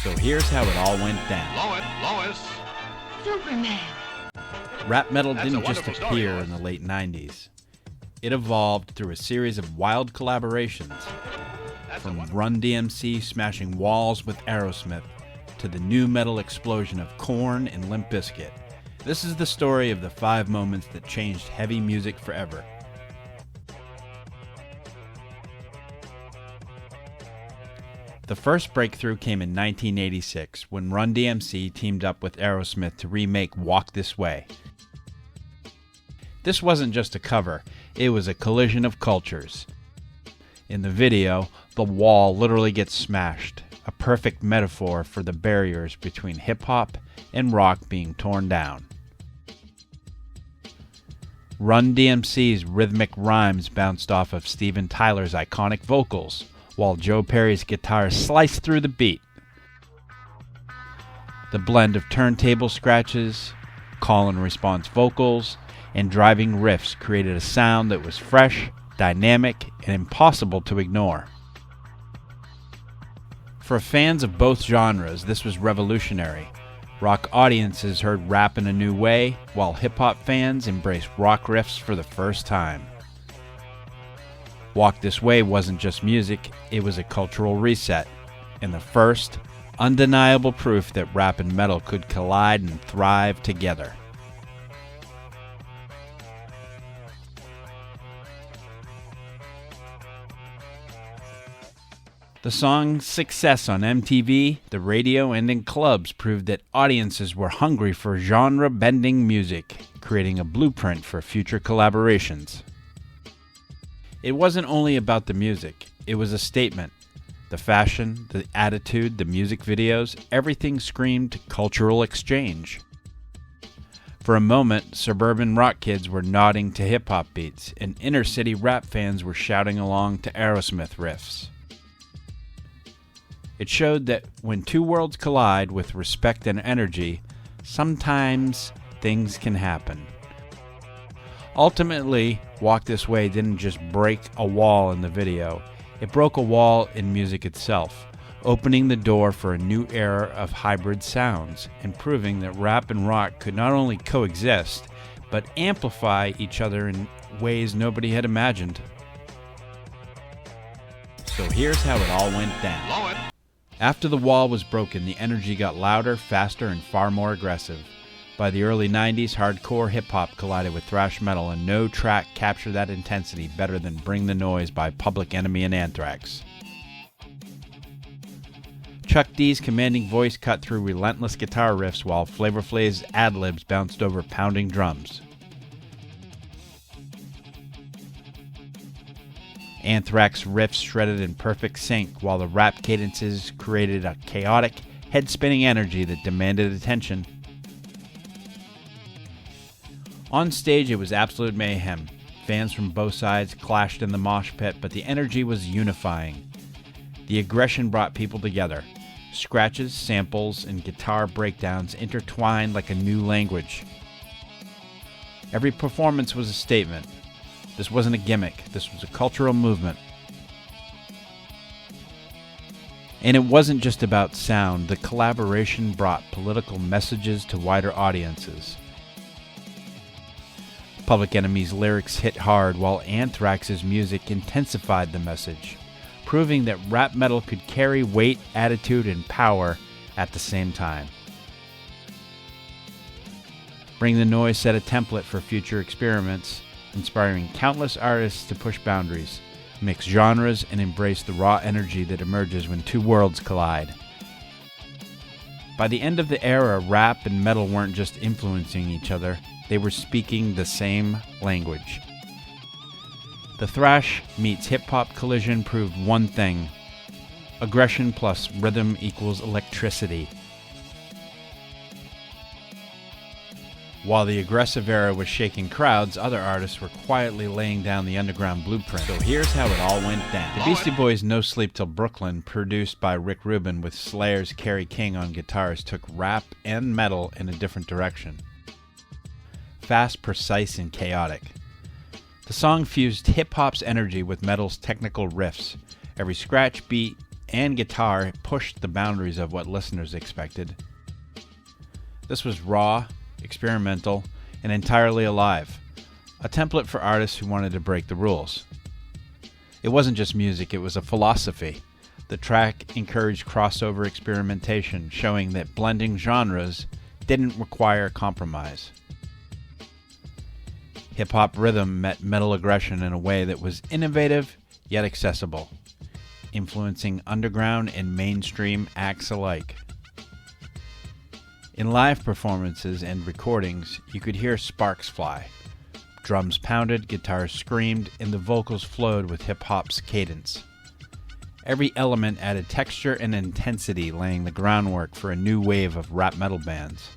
So here's how it all went down. Lois. Superman. Rap metal That's a didn't just wonderful story, appear Lois. in the late 90s. It evolved through a series of wild collaborations, from Run-D.M.C. smashing walls with Aerosmith to the new metal explosion of Korn and Limp Bizkit. This is the story of the 5 moments that changed heavy music forever. The first breakthrough came in 1986 when Run-D.M.C. teamed up with Aerosmith to remake Walk This Way. This wasn't just a cover, it was a collision of cultures. In the video, the wall literally gets smashed, a perfect metaphor for the barriers between hip-hop and rock being torn down. Run-DMC's rhythmic rhymes bounced off of Steven Tyler's iconic vocals, while Joe Perry's guitar sliced through the beat. The blend of turntable scratches, call-and-response vocals, and driving riffs created a sound that was fresh, dynamic, and impossible to ignore. For fans of both genres, this was revolutionary. Rock audiences heard rap in a new way, while hip-hop fans embraced rock riffs for the first time. Walk This Way wasn't just music, it was a cultural reset, and the first, undeniable proof that rap and metal could collide and thrive together. The song's success on MTV, the radio, and in clubs proved that audiences were hungry for genre-bending music, creating a blueprint for future collaborations. It wasn't only about the music, it was a statement. The fashion, the attitude, the music videos, everything screamed cultural exchange. For a moment, suburban rock kids were nodding to hip-hop beats, and inner-city rap fans were shouting along to Aerosmith riffs. It showed that when two worlds collide with respect and energy, sometimes things can happen. Ultimately, Walk This Way didn't just break a wall in the video, it broke a wall in music itself, opening the door for a new era of hybrid sounds and proving that rap and rock could not only coexist, but amplify each other in ways nobody had imagined. So here's how it all went down. After the wall was broken, the energy got louder, faster, and far more aggressive. By the early 90s, hardcore hip-hop collided with thrash metal, and no track captured that intensity better than Bring the Noise by Public Enemy and Anthrax. Chuck D's commanding voice cut through relentless guitar riffs while Flavor Flav's ad-libs bounced over pounding drums. Anthrax riffs shredded in perfect sync, while the rap cadences created a chaotic, head-spinning energy that demanded attention. On stage, it was absolute mayhem. Fans from both sides clashed in the mosh pit, but the energy was unifying. The aggression brought people together. Scratches, samples, and guitar breakdowns intertwined like a new language. Every performance was a statement. This wasn't a gimmick, this was a cultural movement. And it wasn't just about sound, the collaboration brought political messages to wider audiences. Public Enemy's lyrics hit hard, while Anthrax's music intensified the message, proving that rap metal could carry weight, attitude, and power at the same time. Bring the Noise set a template for future experiments, inspiring countless artists to push boundaries, mix genres, and embrace the raw energy that emerges when two worlds collide. By the end of the era, rap and metal weren't just influencing each other, they were speaking the same language. The thrash meets hip-hop collision proved one thing: aggression plus rhythm equals electricity. While the aggressive era was shaking crowds, other artists were quietly laying down the underground blueprint. So here's how it all went down. The Beastie Boys' No Sleep Till Brooklyn, produced by Rick Rubin with Slayer's Kerry King on guitars, took rap and metal in a different direction. Fast, precise, and chaotic. The song fused hip-hop's energy with metal's technical riffs. Every scratch, beat, and guitar pushed the boundaries of what listeners expected. This was raw, experimental, and entirely alive, a template for artists who wanted to break the rules. It wasn't just music, it was a philosophy. The track encouraged crossover experimentation, showing that blending genres didn't require compromise. Hip-hop rhythm met metal aggression in a way that was innovative yet accessible, influencing underground and mainstream acts alike. In live performances and recordings, you could hear sparks fly. Drums pounded, guitars screamed, and the vocals flowed with hip-hop's cadence. Every element added texture and intensity, laying the groundwork for a new wave of rap metal bands.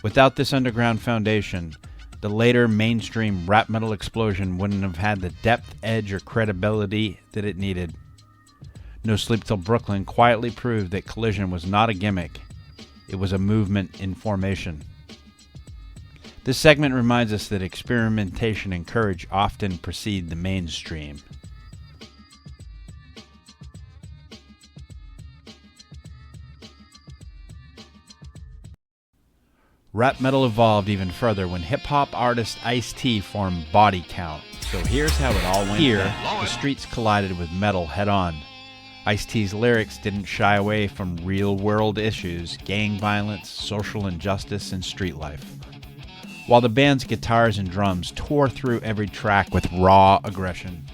Without this underground foundation, the later mainstream rap metal explosion wouldn't have had the depth, edge, or credibility that it needed. No Sleep Till Brooklyn quietly proved that Collision was not a gimmick, it was a movement in formation. This segment reminds us that experimentation and courage often precede the mainstream. Rap metal evolved even further when hip-hop artist Ice-T formed Body Count. So here's how it all went. Here, the streets collided with metal head-on. Ice-T's lyrics didn't shy away from real-world issues, gang violence, social injustice, and street life, while the band's guitars and drums tore through every track with raw aggression.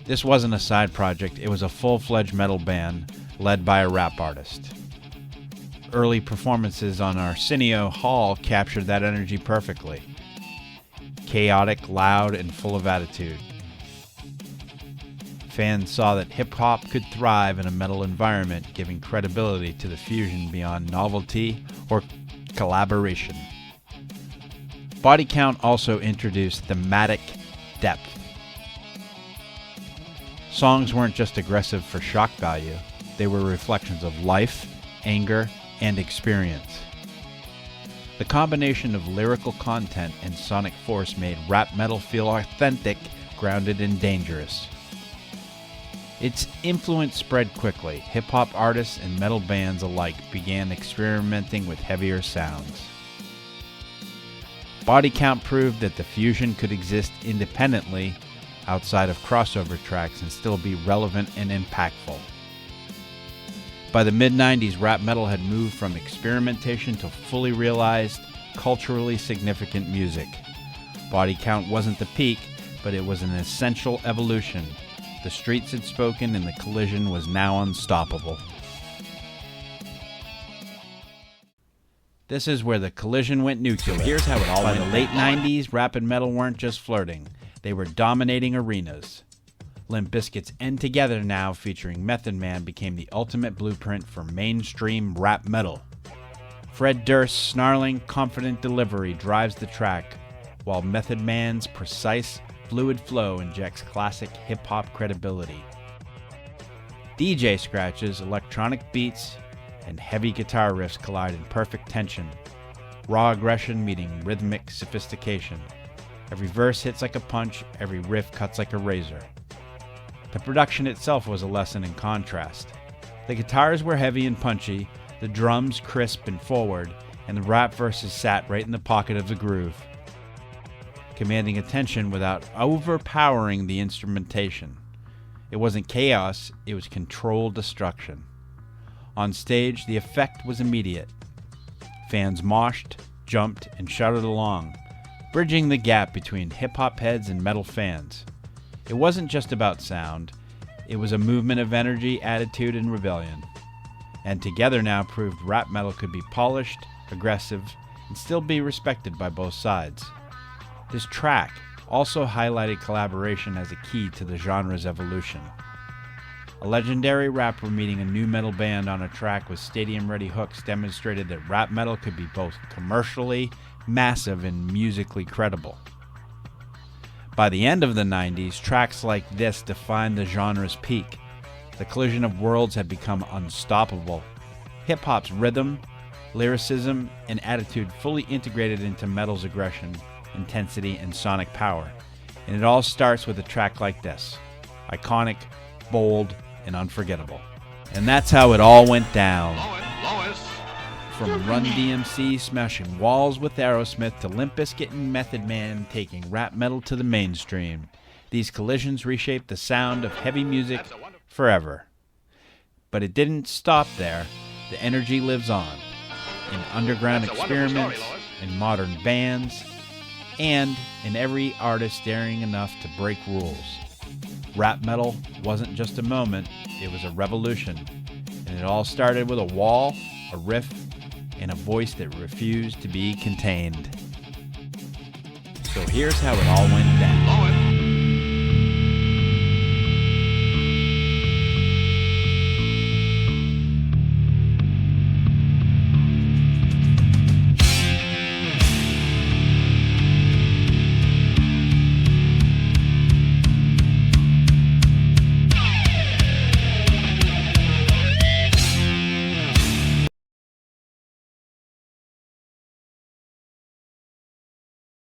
This wasn't a side project, it was a full-fledged metal band led by a rap artist. Early performances on Arsenio Hall captured that energy perfectly. Chaotic, loud, and full of attitude. Fans saw that hip-hop could thrive in a metal environment, giving credibility to the fusion beyond novelty or collaboration. Body Count also introduced thematic depth. Songs weren't just aggressive for shock value, they were reflections of life, anger, and experience. The combination of lyrical content and sonic force made rap metal feel authentic, grounded, and dangerous. Its influence spread quickly. Hip-hop artists and metal bands alike began experimenting with heavier sounds. Body Count proved that the fusion could exist independently outside of crossover tracks and still be relevant and impactful. By the mid-90s, rap metal had moved from experimentation to fully realized, culturally significant music. Body Count wasn't the peak, but it was an essential evolution. The streets had spoken and the Collision was now unstoppable. This is where the Collision went nuclear. So here's how it all went. By the late 90s, rap and metal weren't just flirting. They were dominating arenas. Limp Bizkit's And Gether Now, featuring Method Man, became the ultimate blueprint for mainstream rap metal. Fred Durst's snarling, confident delivery drives the track, while Method Man's precise, fluid flow injects classic hip-hop credibility. DJ scratches, electronic beats, and heavy guitar riffs collide in perfect tension, raw aggression meeting rhythmic sophistication. Every verse hits like a punch, every riff cuts like a razor. The production itself was a lesson in contrast. The guitars were heavy and punchy, the drums crisp and forward, and the rap verses sat right in the pocket of the groove, commanding attention without overpowering the instrumentation. It wasn't chaos, it was controlled destruction. On stage, the effect was immediate. Fans moshed, jumped, and shouted along, bridging the gap between hip-hop heads and metal fans. It wasn't just about sound, it was a movement of energy, attitude, and rebellion. And Gether Now proved rap metal could be polished, aggressive, and still be respected by both sides. This track also highlighted collaboration as a key to the genre's evolution. A legendary rapper meeting a new metal band on a track with stadium-ready hooks demonstrated that rap metal could be both commercially massive and musically credible. By the end of the 90s, tracks like this defined the genre's peak. The collision of worlds had become unstoppable. Hip-hop's rhythm, lyricism, and attitude fully integrated into metal's aggression, intensity, and sonic power. And it all starts with a track like this. Iconic, bold, and unforgettable. And that's how it all went down. From Run-D.M.C. smashing walls with Aerosmith to Limp Bizkit and Method Man taking rap metal to the mainstream, these collisions reshaped the sound of heavy music forever. But it didn't stop there. The energy lives on in underground experiments, in modern bands, and in every artist daring enough to break rules. Rap metal wasn't just a moment, it was a revolution. And it all started with a wall, a riff, and a voice that refused to be contained. So here's how it all went down.